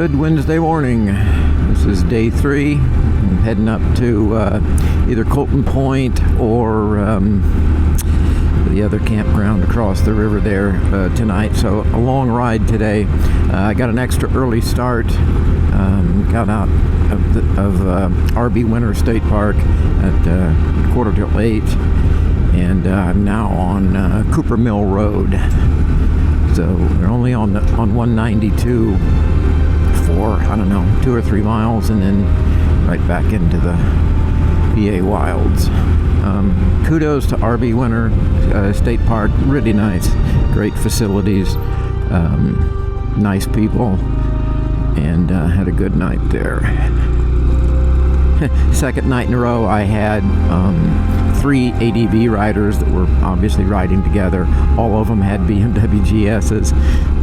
Good Wednesday morning. This is day 3. I'm heading up to either Colton Point or the other campground across the river there tonight. So a long ride today. I got an extra early start. Got out of RB Winter State Park at 7:45, and I'm now on Cooper Mill Road. So we're only on 192 for, I don't know, 2 or 3 miles, and then right back into the PA Wilds. Kudos to RB Winter State Park. Really nice. Great facilities. Nice people. And had a good night there. Second night in a row, I had 3 ADV riders that were obviously riding together. All of them had BMW GSs,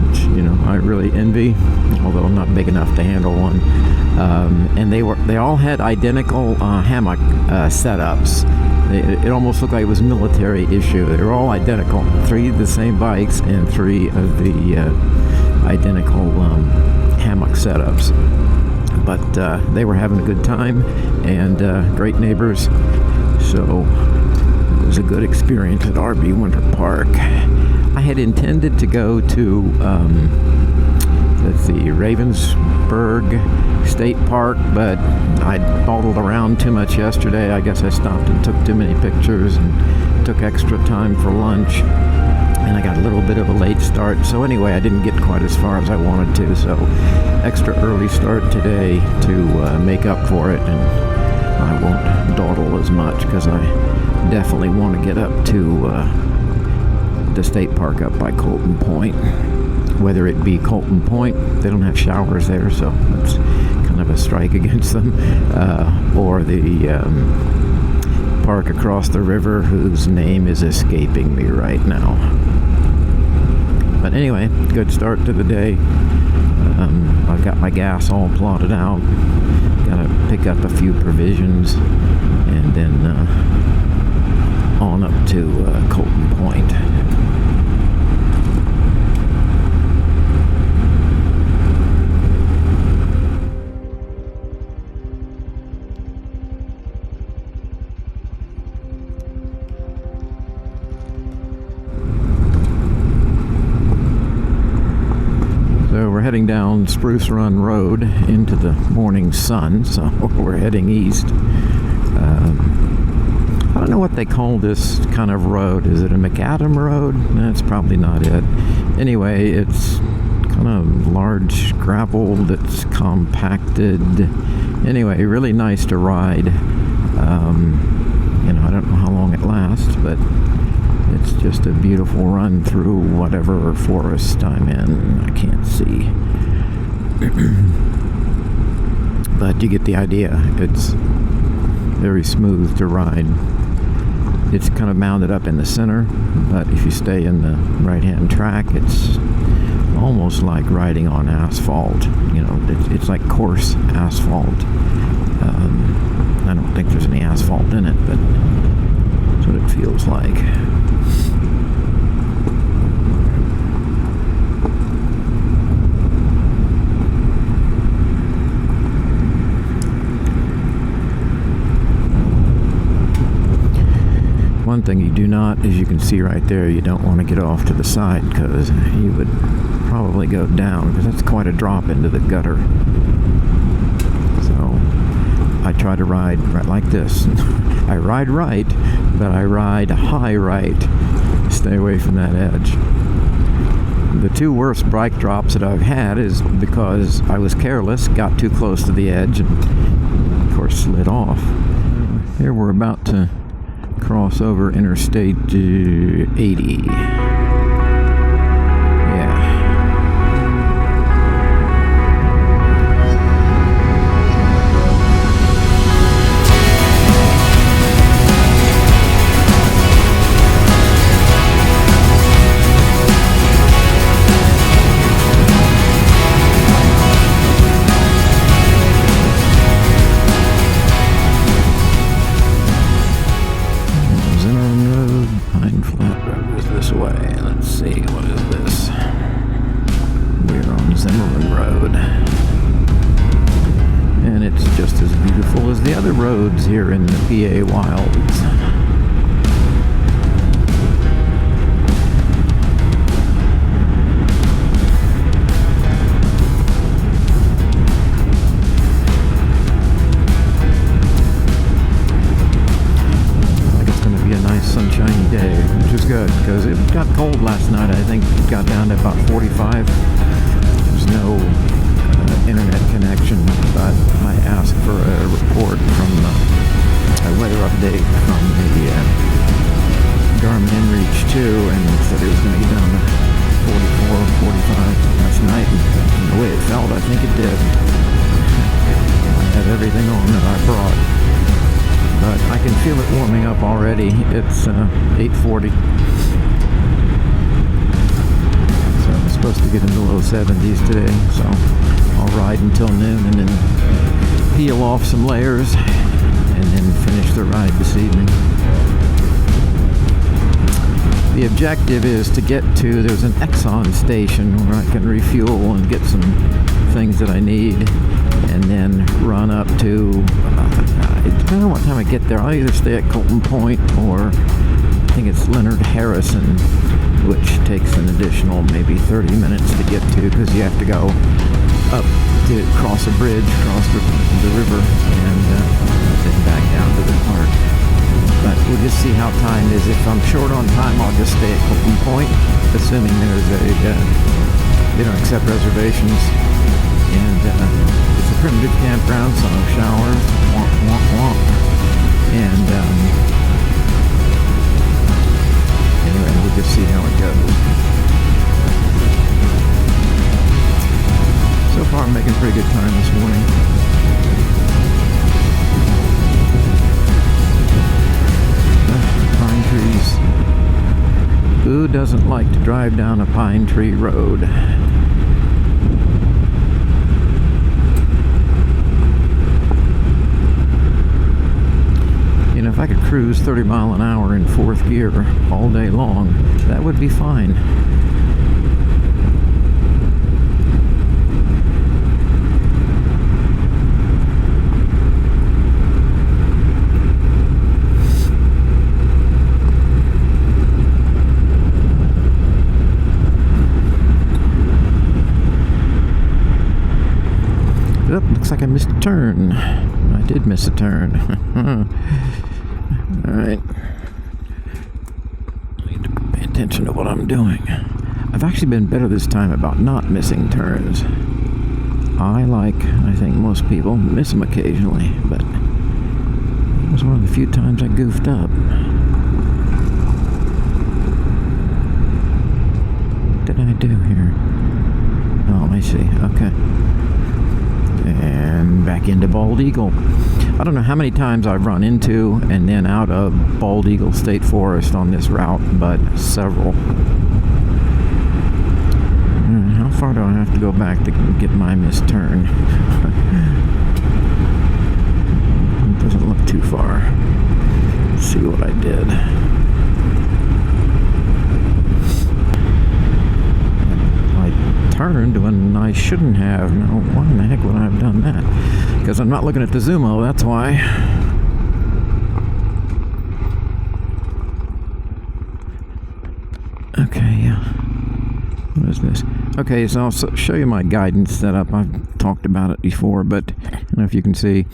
which, you know, I really envy, although I'm not big enough to handle one. And they all had identical hammock setups. It almost looked like it was military issue. They were all identical. 3 of the same bikes and 3 of the identical hammock setups. But they were having a good time, and great neighbors, so it was a good experience at RB Winter Park. I had intended to go to Ravensburg State Park, but I dawdled around too much yesterday. I guess I stopped and took too many pictures and took extra time for lunch, and I got a little bit of a late start. So anyway, I didn't get quite as far as I wanted to, so extra early start today to make up for it, and I won't dawdle as much because I definitely want to get up to the state park up by Colton Point. Whether it be Colton Point, they don't have showers there, so that's kind of a strike against them, or the park across the river whose name is escaping me right now. But anyway, good start to the day. I've got my gas all plotted out. Gotta pick up a few provisions, and then on up to Colton Point. So we're heading down Spruce Run Road into the morning sun, so we're heading east. I don't know what they call this kind of road. Is it a macadam road? That's probably not it. Anyway, it's kind of large gravel that's compacted. Anyway, really nice to ride. You know, I don't know how long it lasts, but it's just a beautiful run through whatever forest I'm in. I can't see. But you get the idea. It's very smooth to ride. It's kind of mounted up in the center, but if you stay in the right-hand track, it's almost like riding on asphalt. You know, it's like coarse asphalt. I don't think there's any asphalt in it, but that's what it feels like. One thing you do not, as you can see right there, you don't want to get off to the side because you would probably go down, because that's quite a drop into the gutter. So I try to ride right like this. I ride right, but I ride high right. Stay away from that edge. The 2 worst bike drops that I've had is because I was careless, got too close to the edge, and of course slid off. Here we're about to cross over Interstate 80. This way. the other roads here in the PA Wilds. Sunshiny day, which is good because it got cold last night. I think it got down to about 45. There's no internet connection, but I asked for a report from a weather update from the Garmin InReach 2, and it said it was going to get down to 44, 45 last night. And the way it felt, I think it did. I had everything on that I brought. But I can feel it warming up already. It's 8:40. So I'm supposed to get in the low 70s today. So I'll ride until noon and then peel off some layers and then finish the ride this evening. The objective is to get to, there's an Exxon station where I can refuel and get some things that I need, and then run up to, depending on what time I get there, I'll either stay at Colton Point or I think it's Leonard Harrison, which takes an additional maybe 30 minutes to get to because you have to go up to cross a bridge, cross the river, and then back down to the park. But we'll just see how time is. If I'm short on time, I'll just stay at Colton Point, assuming there's they don't accept reservations. And it's a primitive campground, so no showers, womp, womp, womp. And anyway, we'll just see how it goes. So far, I'm making pretty good time this morning. Pine trees. Who doesn't like to drive down a pine tree road? You know, if I could cruise 30 mile an hour in fourth gear all day long, that would be fine. Oh, looks like I missed a turn. I did miss a turn. Alright. I need to pay attention to what I'm doing. I've actually been better this time about not missing turns. I think most people miss them occasionally, but it was one of the few times I goofed up. What did I do here? Oh, I see. Okay. And back into Bald Eagle. I don't know how many times I've run into and then out of Bald Eagle State Forest on this route, but several. How far do I have to go back to get my missed turn? It doesn't look too far. Let's see what I did. Turned when I shouldn't have. Now, why in the heck would I have done that? Because I'm not looking at the Zumo, that's why. Okay, yeah. What is this? Okay, so I'll show you my guidance setup. I've talked about it before, but I don't know if you can see.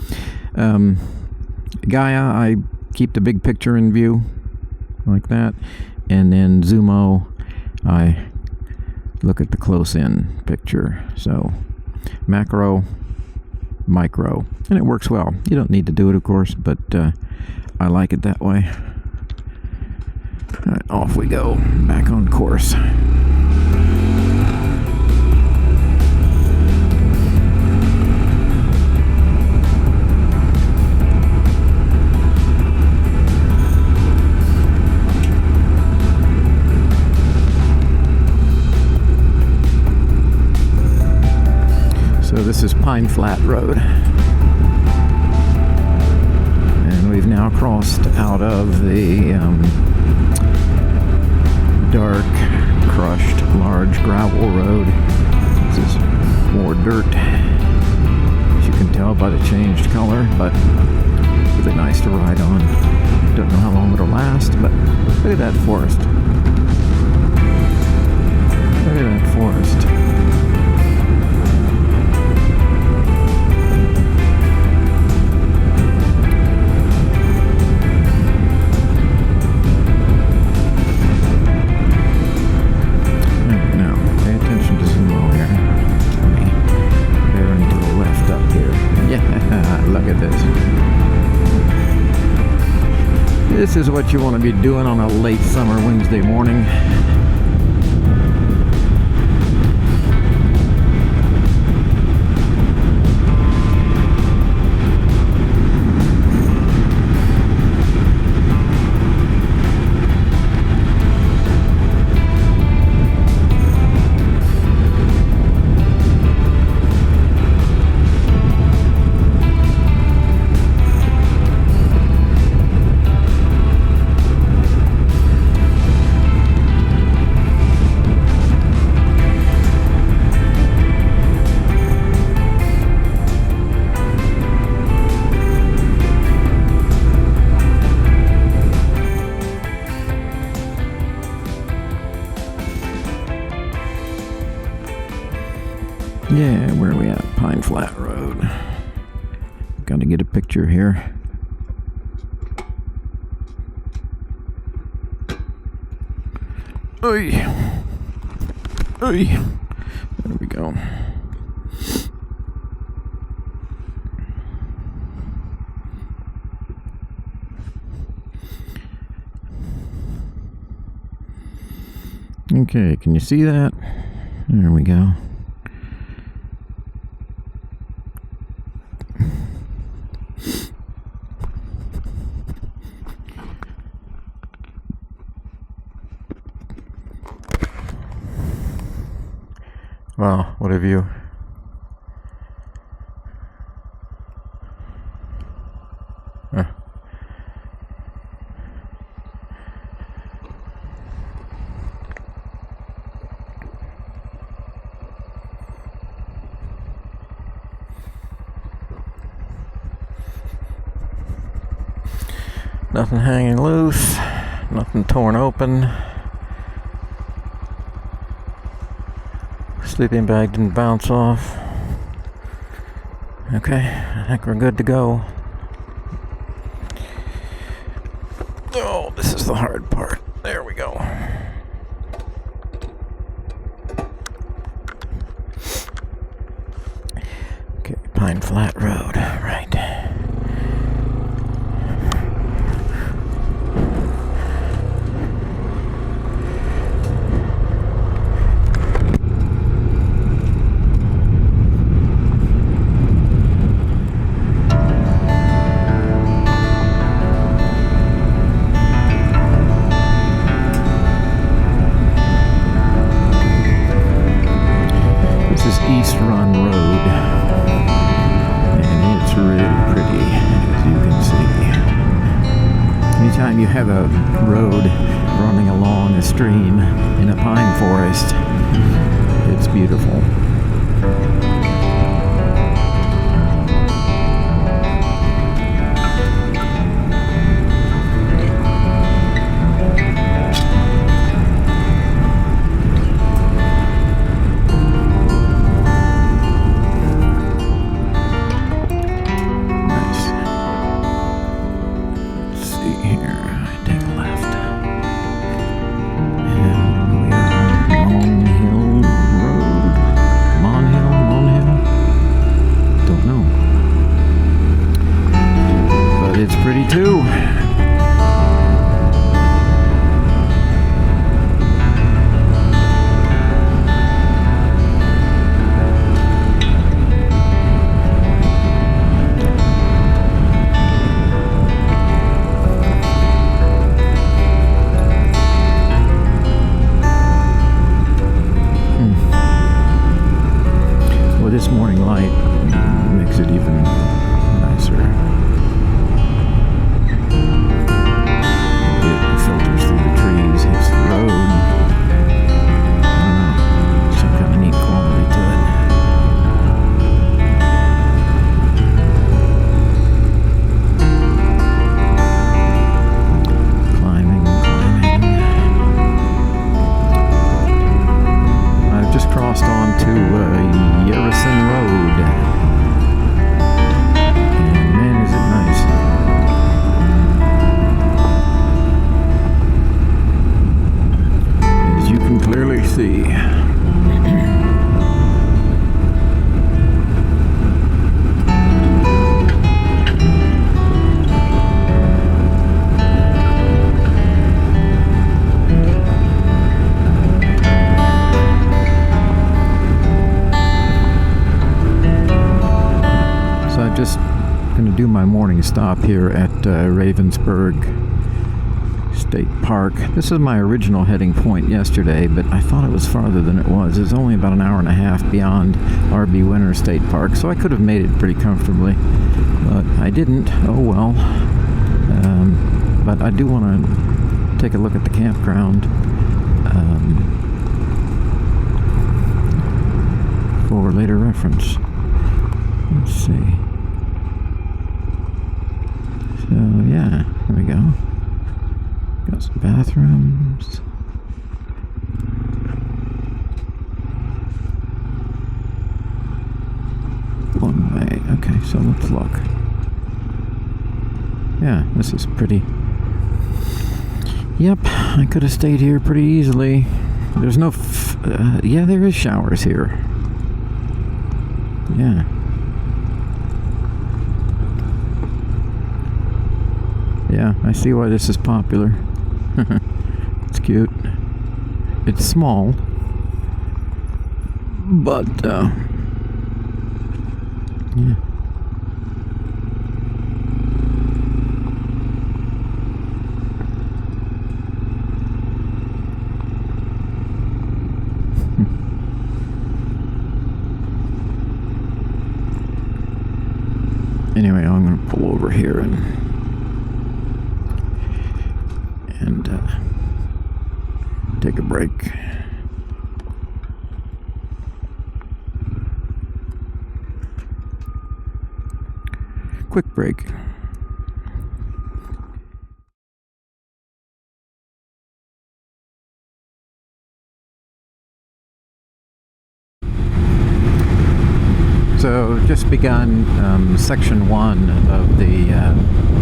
Gaia, I keep the big picture in view, like that. And then Zumo, I look at the close-in picture. So macro, micro, and it works well. You don't need to do it, of course, but I like it that way. All right, off we go, back on course. So this is Pine Flat Road. And we've now crossed out of the dark, crushed, large gravel road. This is more dirt, as you can tell by the changed color, but really nice to ride on. Don't know how long it'll last, but look at that forest. Look at that forest. Now, pay attention to some more here. Bearing to the left up here. Yeah, look at this. This is what you want to be doing on a late summer Wednesday morning. Yeah, where are we at? Pine Flat Road. Got to get a picture here. Oy! Oy! There we go. Okay, can you see that? There we go. Wow, what a view. Huh. Nothing hanging loose, nothing torn open. Sleeping bag didn't bounce off. Okay, I think we're good to go. Oh, this is the hard part. There we go. Okay, Pine Flat Road, right. East Run Road, and it's really pretty, as you can see. Anytime you have a road running along a stream in a pine forest, it's beautiful. This morning light makes it even nicer. morning stop here at Ravensburg State Park. This is my original heading point yesterday, but I thought it was farther than it was. It's only about an hour and a half beyond RB Winter State Park, so I could have made it pretty comfortably, but I didn't. Oh well. But I do want to take a look at the campground for later reference. Let's see. So yeah, there we go. Got some bathrooms. One way. Okay, so let's look. Yeah, this is pretty. Yep, I could have stayed here pretty easily. There's no. Yeah, there is showers here. Yeah. Yeah, I see why this is popular. It's cute. It's small. But, yeah. Anyway, I'm going to pull over here and take a break. Quick break. So, just begun section 1 of the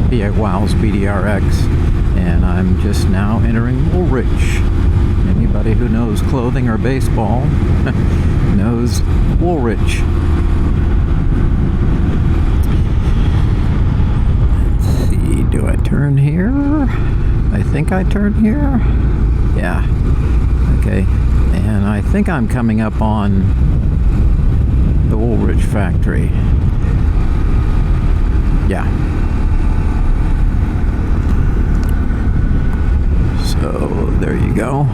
PA Wilds BDR-X, and I'm just now entering Woolwich. Anybody who knows clothing or baseball knows Woolwich. Let's see, do I turn here? I think I turn here. Yeah. Okay. And I think I'm coming up on the Woolwich factory. Yeah. So there you go.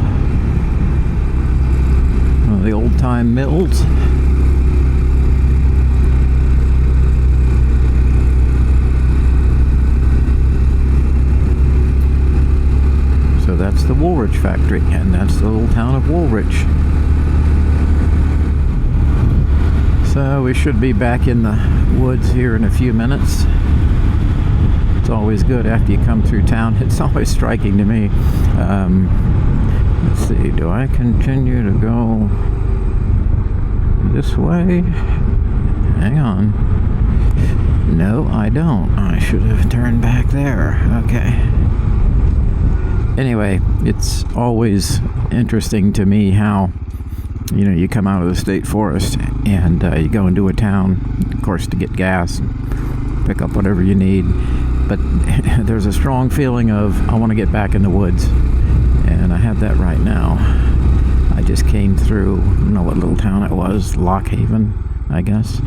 One of the old-time mills. So that's the Woolwich factory, and that's the little town of Woolwich. So we should be back in the woods here in a few minutes. It's always good after you come through town. It's always striking to me. Let's see, do I continue to go this way? Hang on. No, I don't. I should have turned back there. Okay. Anyway, it's always interesting to me how, you know, you come out of the state forest and you go into a town, of course, to get gas, pick up whatever you need. But there's a strong feeling of, I want to get back in the woods. And I have that right now. I just came through, I don't know what little town it was, Lockhaven, I guess.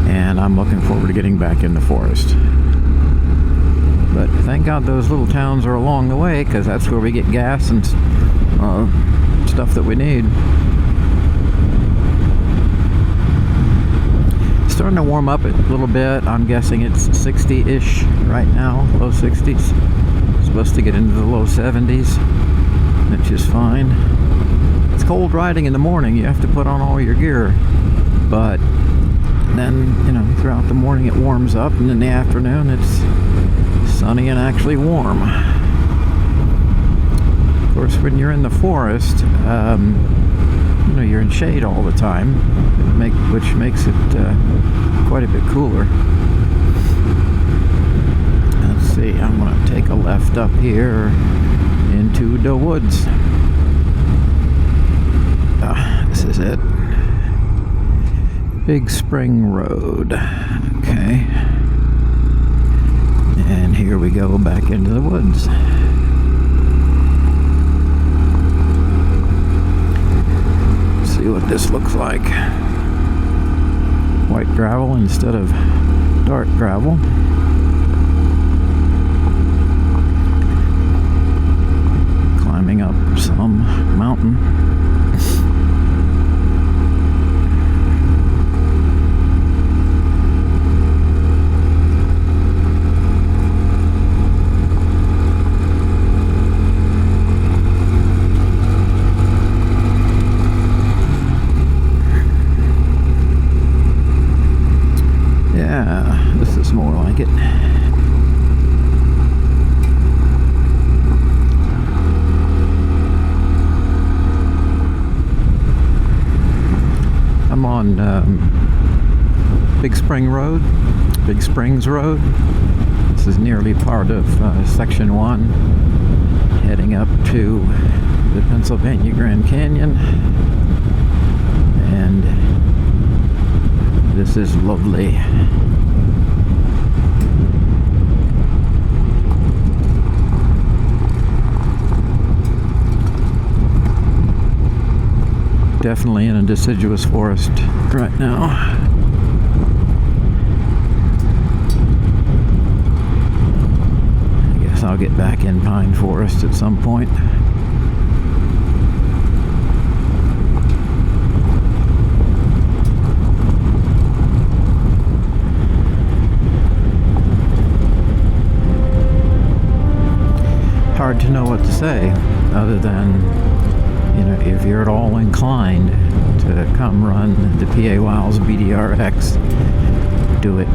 And I'm looking forward to getting back in the forest. But thank God those little towns are along the way, because that's where we get gas and stuff that we need. Starting to warm up a little bit. I'm guessing it's 60-ish right now, low 60s. It's supposed to get into the low 70s, which is fine. It's cold riding in the morning. You have to put on all your gear. But then, you know, throughout the morning it warms up, and in the afternoon it's sunny and actually warm. Of course, when you're in the forest, you know, you're in shade all the time, which makes it quite a bit cooler. Let's see, I'm going to take a left up here into the woods. This is it. Big Spring Road. Okay. And here we go back into the woods. what this looks like. White gravel instead of dark gravel. Climbing up some mountain. This is more like it. I'm on Big Springs Road. This is nearly part of Section 1, heading up to the Pennsylvania Grand Canyon. And this is lovely. Definitely in a deciduous forest right now. I guess I'll get back in pine forest at some point. Hard to know what to say other than, if you're at all inclined to come run the PA Wilds BDR-X, do it.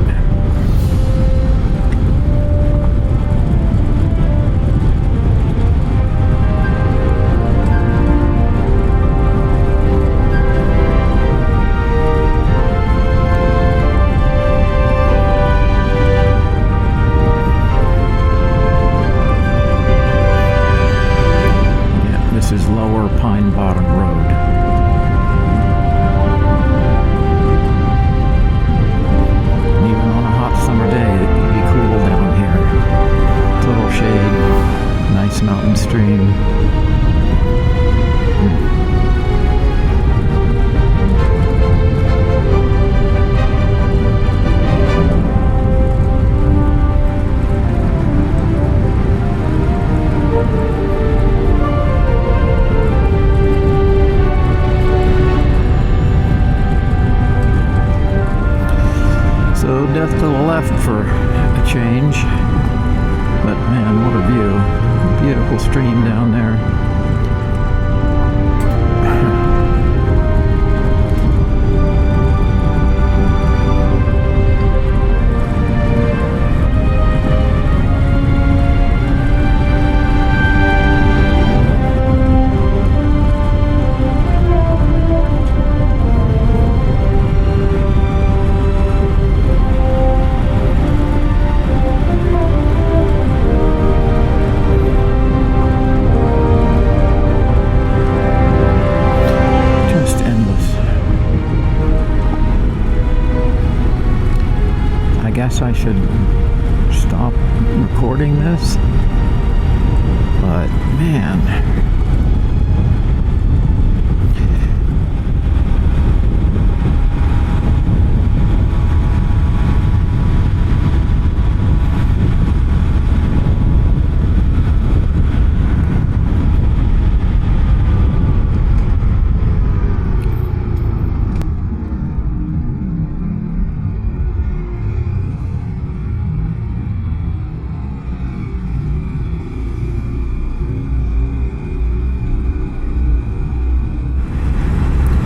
This is Lower Pine Bottom Road. Even on a hot summer day, it can be cool down here. Total shade, nice mountain stream. So death to the left for a change, but man, what a view. Beautiful stream down there. I guess I should stop recording this, but man.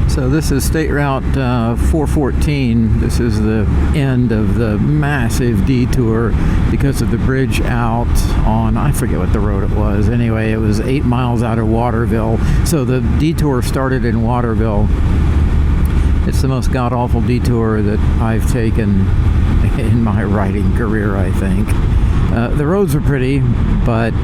So this is State Route 414. This is the end of the massive detour because of the bridge out on, I forget what the road it was. Anyway, it was 8 miles out of Waterville. So the detour started in Waterville. It's the most god-awful detour that I've taken in my riding career, I think. The roads are pretty, but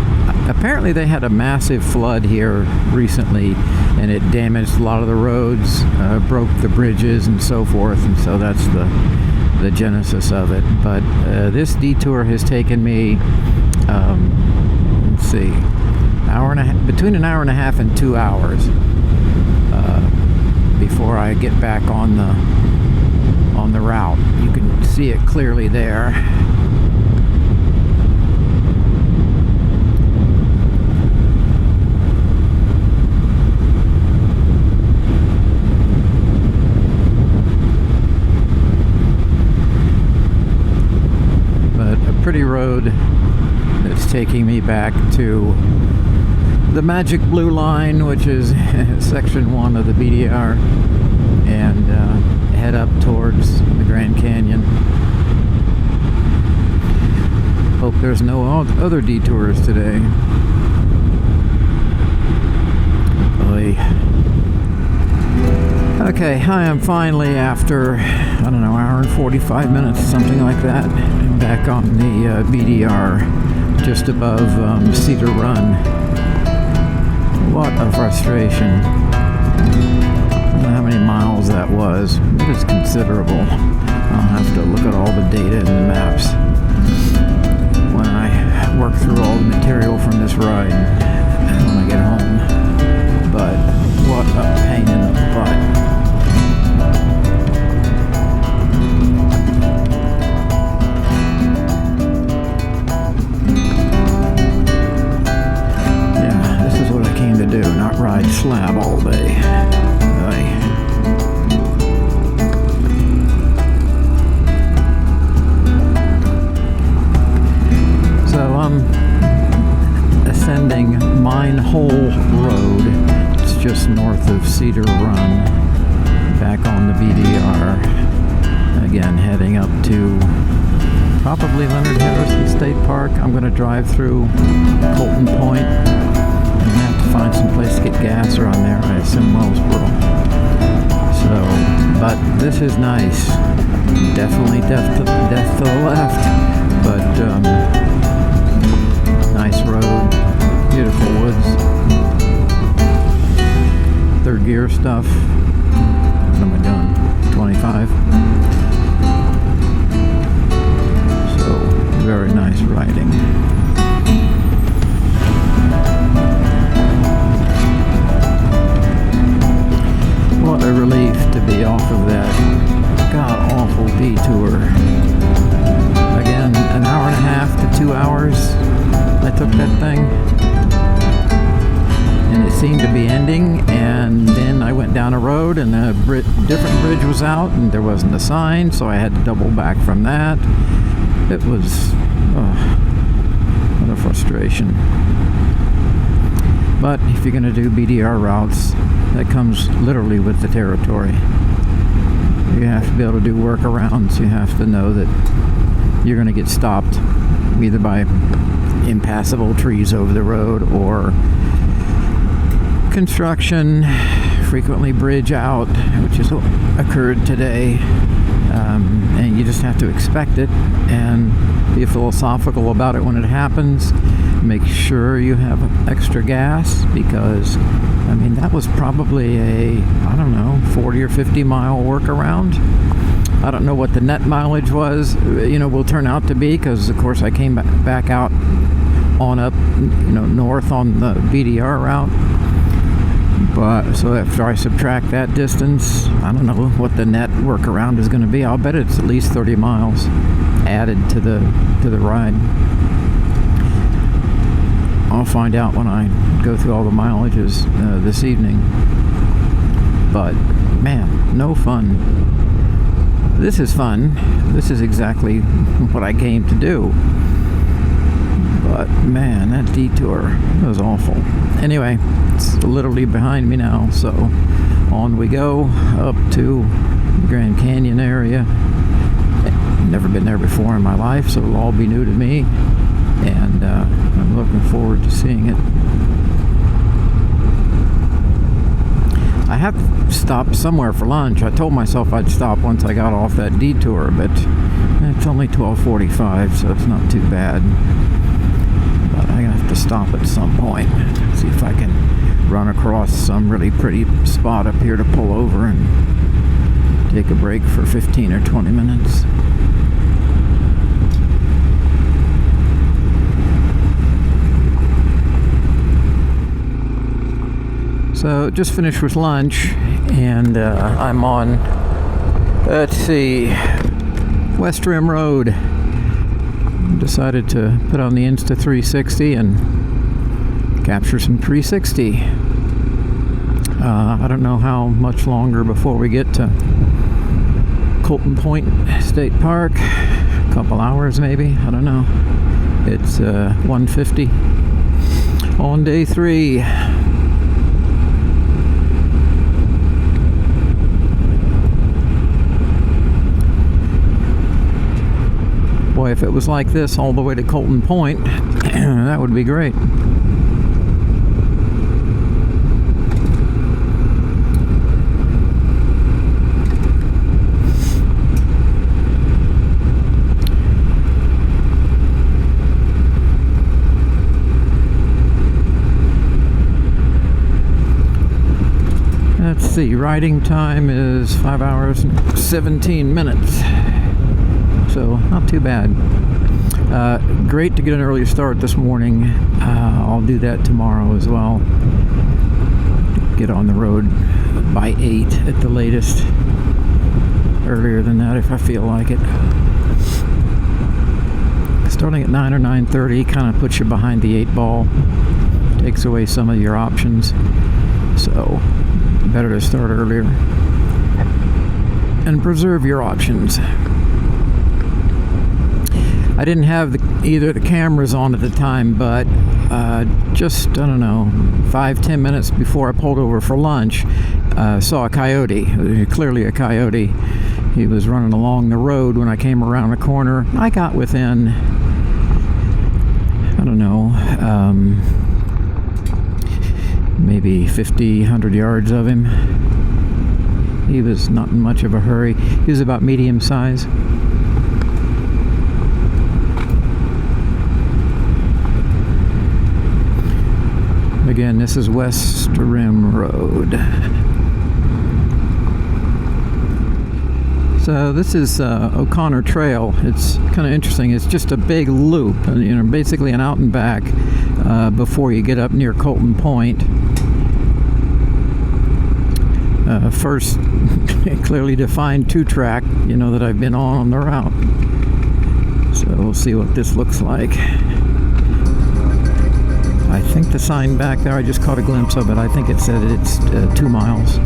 apparently they had a massive flood here recently, and it damaged a lot of the roads, broke the bridges and so forth, and so that's the genesis of it. But this detour has taken me, let's see, between an hour and a half and 2 hours before before I get back on the route. You can see it clearly there. But a pretty road that's taking me back to the Magic Blue Line, which is section 1 of the BDR, and head up towards the Grand Canyon. Hope there's no other detours today. Oy. Okay, I am finally, after, I don't know, hour and 45 minutes, something like that, back on the BDR, just above Cedar Run. What a frustration. I don't know how many miles that was. It was considerable. I'll have to look at all the data in the maps when I work through all the material from this ride when I get home. But what a pain in the butt. To do, not ride slab all day. Aye. So I'm ascending Mine Hole Road. It's just north of Cedar Run, back on the BDR. Again, heading up to probably Leonard Harrison State Park. I'm going to drive through Colton Point. Find some place to get gas around there. I assume Wellsboro. So, but this is nice. Definitely death to the left, but nice road, beautiful woods. Third gear stuff. What am I doing? 25. So, very nice riding. What a relief to be off of that god-awful detour. Again, an hour and a half to 2 hours I took that thing. And it seemed to be ending, and then I went down a road and a different bridge was out and there wasn't a sign, so I had to double back from that. It was, what a frustration. But if you're going to do BDR routes, that comes literally with the territory. You have to be able to do workarounds. You have to know that you're going to get stopped either by impassable trees over the road or construction, frequently bridge out, which has occurred today. And you just have to expect it and be philosophical about it when it happens. Make sure you have extra gas, because I mean that was probably a, I don't know, 40 or 50 mile workaround. I don't know what the net mileage was, will turn out to be, because of course I came back out on up, north on the BDR route. But so after I subtract that distance, I don't know what the net workaround is going to be. I'll bet it's at least 30 miles added to the ride. I'll find out when I go through all the mileages this evening. But man, no fun. This is fun. This is exactly what I came to do. But man, that detour was awful. Anyway, it's literally behind me now, so on we go up to the Grand Canyon area. Never been there before in my life, so it'll all be new to me, and I'm looking forward to seeing it. I have to stop somewhere for lunch. I told myself I'd stop once I got off that detour, but it's only 12:45, so it's not too bad. But I have to stop at some point, see if I can run across some really pretty spot up here to pull over and take a break for 15 or 20 minutes. So just finished with lunch, and I'm on, let's see, West Rim Road. Decided to put on the Insta360 and capture some 360. I don't know how much longer before we get to Colton Point State Park. A couple hours maybe, I don't know. It's 1:50 on day 3. Boy, if it was like this all the way to Colton Point, that would be great. Let's see, riding time is 5 hours and 17 minutes. So not too bad. Great to get an early start this morning. I'll do that tomorrow as well. Get on the road by 8 at the latest. Earlier than that if I feel like it. Starting at 9 or 9:30 kind of puts you behind the 8 ball. Takes away some of your options. So better to start earlier and preserve your options. I didn't have either the cameras on at the time, but just, I don't know, 5-10 minutes before I pulled over for lunch, saw a coyote, clearly a coyote. He was running along the road when I came around the corner. I got within, I don't know, maybe 50, 100 yards of him. He was not in much of a hurry. He was about medium size. Again, this is West Rim Road. So this is O'Connor Trail. It's kind of interesting. It's just a big loop, you know, basically an out and back before you get up near Colton Point. First clearly defined 2-track, you know, that I've been on the route. So we'll see what this looks like. I think the sign back there, I just caught a glimpse of it. I think it said it's 2 miles.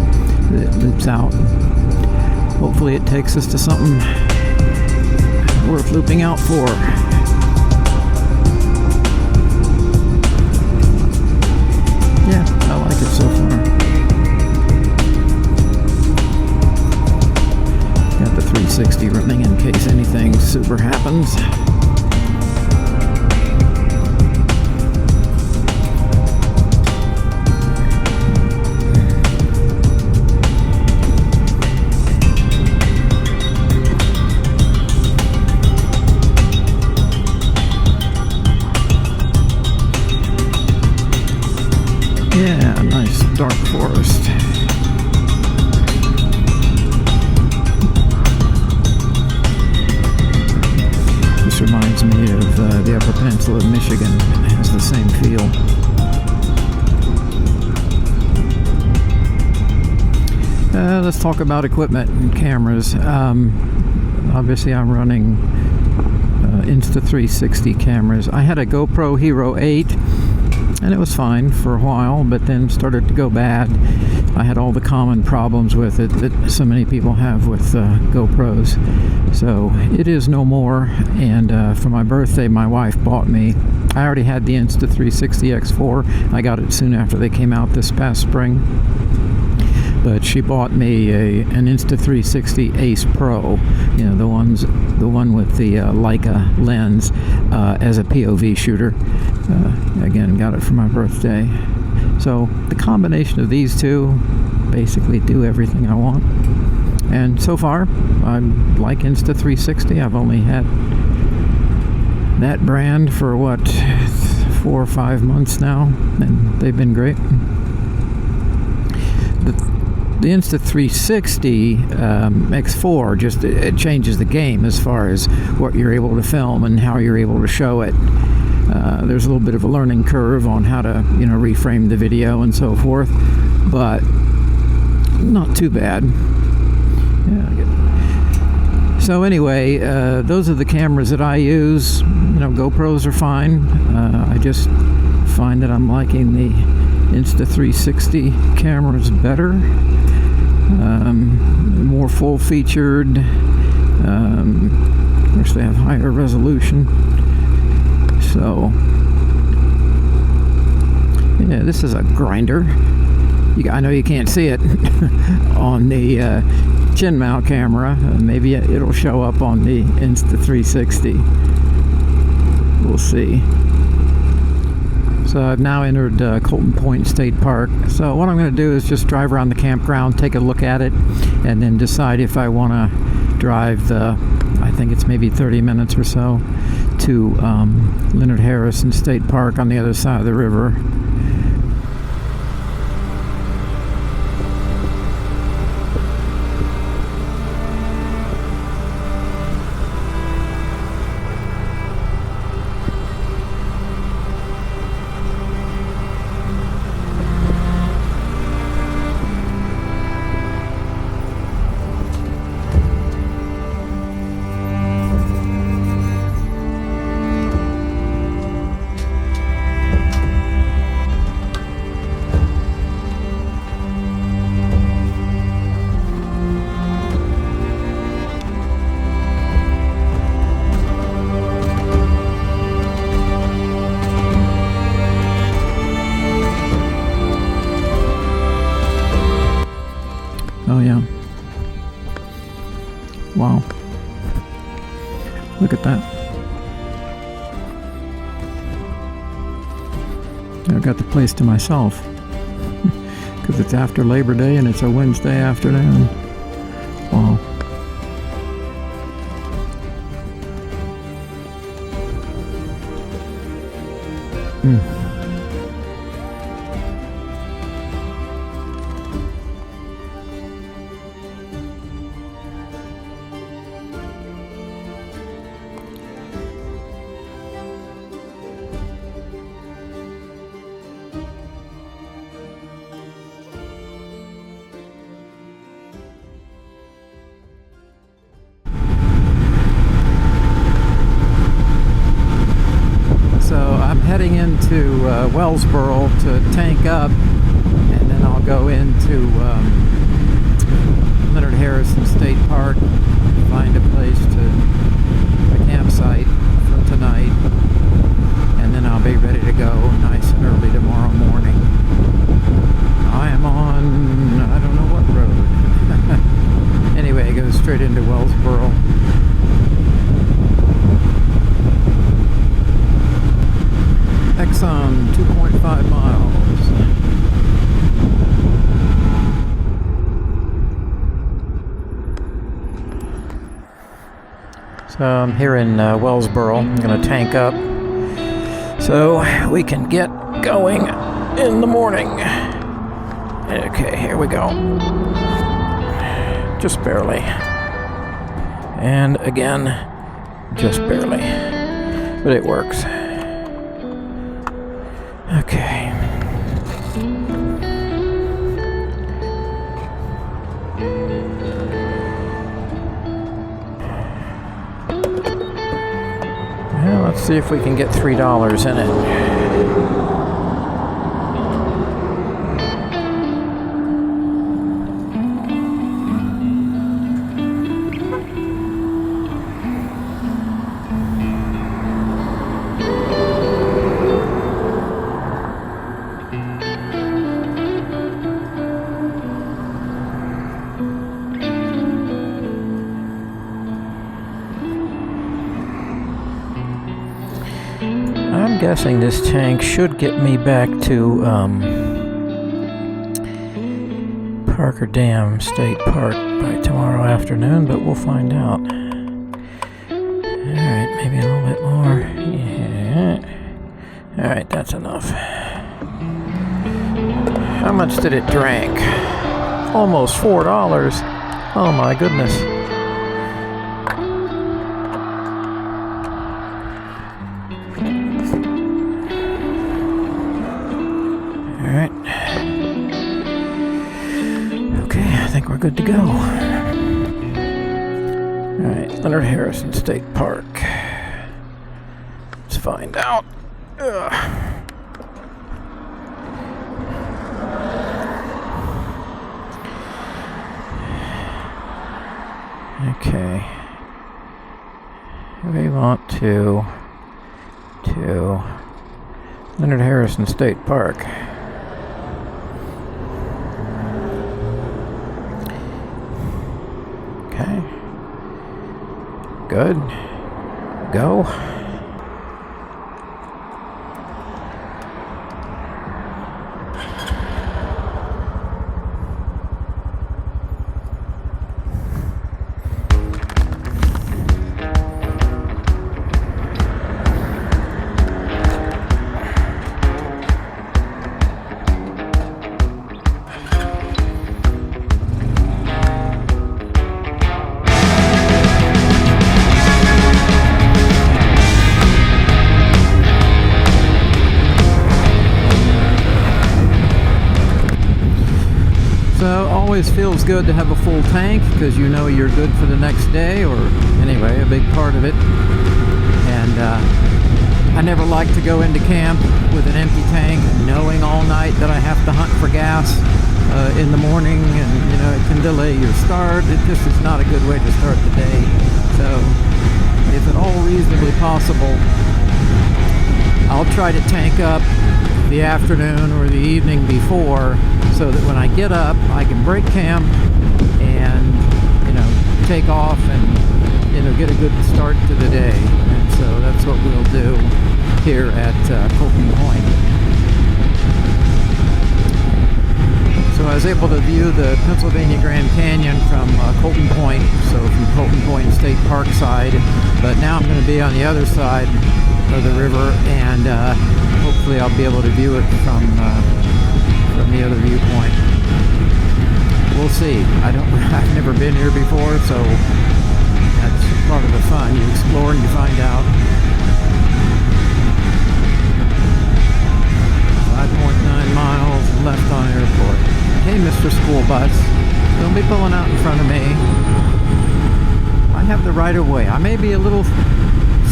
It loops out. Hopefully it takes us to something worth looping out for. Yeah, I like it so far. Got the 360 running in case anything super happens. Yeah, nice dark forest. This reminds me of the Upper Peninsula of Michigan. It has the same feel. Let's talk about equipment and cameras. Obviously, I'm running Insta360 cameras. I had a GoPro Hero 8. And it was fine for a while, but then started to go bad. I had all the common problems with it that so many people have with GoPros. So it is no more. And for my birthday, my wife bought me, I already had the Insta360 X4. I got it soon after they came out this past spring. But she bought me an Insta360 Ace Pro, you know, the one with the Leica lens as a POV shooter. Again, got it for my birthday. So the combination of these two basically do everything I want. And so far, I like Insta360. I've only had that brand for 4 or 5 months now, and they've been great. The Insta360 X4 just it changes the game as far as what you're able to film and how you're able to show it. There's a little bit of a learning curve on how to, reframe the video and so forth, but not too bad. So anyway, those are the cameras that I use. GoPros are fine. I just find that I'm liking the Insta360 cameras better. More full-featured. Of course, they have higher resolution. So, yeah, this is a grinder. I know you can't see it on the chin mount camera. Maybe it'll show up on the Insta360. We'll see. So I've now entered Colton Point State Park. So what I'm going to do is just drive around the campground, take a look at it, and then decide if I want to drive I think it's maybe 30 minutes or so, to Leonard Harrison State Park on the other side of the river. Oh yeah. Wow. Look at that. I've got the place to myself. Because it's after Labor Day and it's a Wednesday afternoon. Wow. Heading into Wellsboro to tank up, and then I'll go into Leonard Harrison State Park, find a place a campsite for tonight, and then I'll be ready to go nice and early tomorrow morning. I am on, I don't know what road. Anyway, it goes straight into Wellsboro. Exxon, 2.5 miles. So I'm here in Wellsboro. I'm going to tank up so we can get going in the morning. Okay, here we go. Just barely. And again, just barely. But it works. Okay. Well, let's see if we can get $3 in it. I'm guessing this tank should get me back to Parker Dam State Park by tomorrow afternoon, but we'll find out. Alright, maybe a little bit more. Yeah. Alright, that's enough. How much did it drink? Almost $4. Oh my goodness. think we're good to go. Alright, Leonard Harrison State Park. Let's find out. Okay. We want to Leonard Harrison State Park. Okay. Good. Go. Always feels good to have a full tank because you know you're good for the next day, or anyway, a big part of it. And I never like to go into camp with an empty tank, knowing all night that I have to hunt for gas in the morning, and you know it can delay your start. It just is not a good way to start the day. So, if at all reasonably possible, I'll try to tank up the afternoon or the evening before, so that when I get up, I can break camp and, you know, take off and, you know, get a good start to the day. And so that's what we'll do here at Colton Point. So I was able to view the Pennsylvania Grand Canyon from Colton Point, so from Colton Point State Park side, but now I'm going to be on the other side of the river, and hopefully I'll be able to view it from the other viewpoint. We'll see. I've never been here before, so that's part of the fun. You explore and you find out. 5.9 miles left on airport. Hey, Mr. School Bus, don't be pulling out in front of me. I have the right of way. I may be a little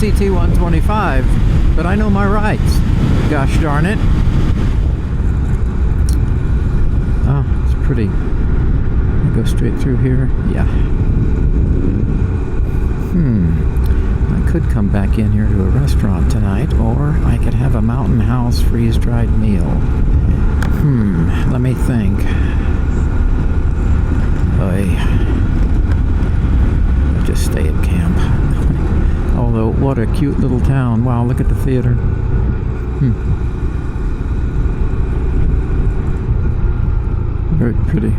CT 125, but I know my rights. Gosh darn it. Oh, it's pretty. Go straight through here. Yeah. I could come back in here to a restaurant tonight, or I could have a Mountain House freeze-dried meal. Let me think. I'll just stay at camp. Although, what a cute little town. Wow, look at the theater. Very pretty.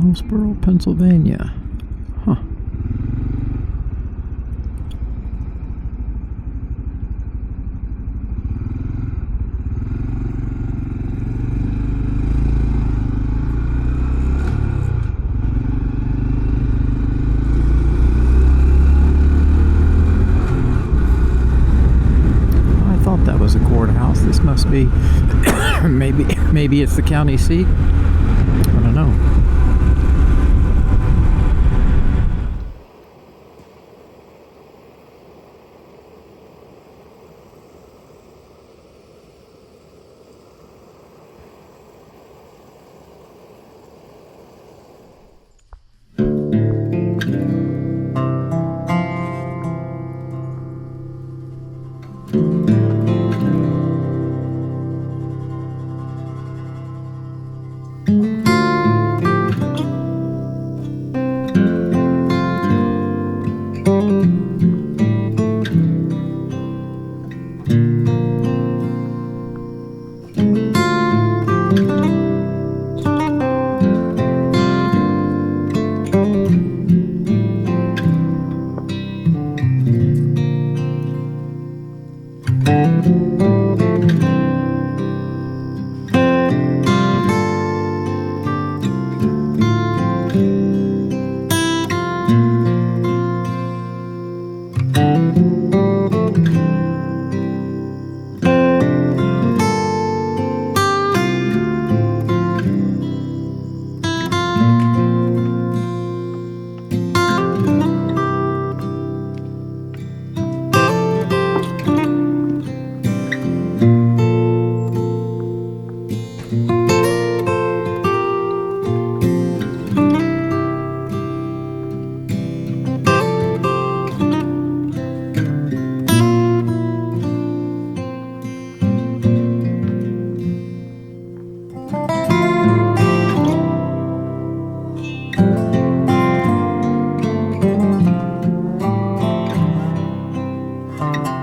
Wellsboro, Pennsylvania. Huh. I thought that was a courthouse. This must be maybe it's the county seat. I don't know. Bye.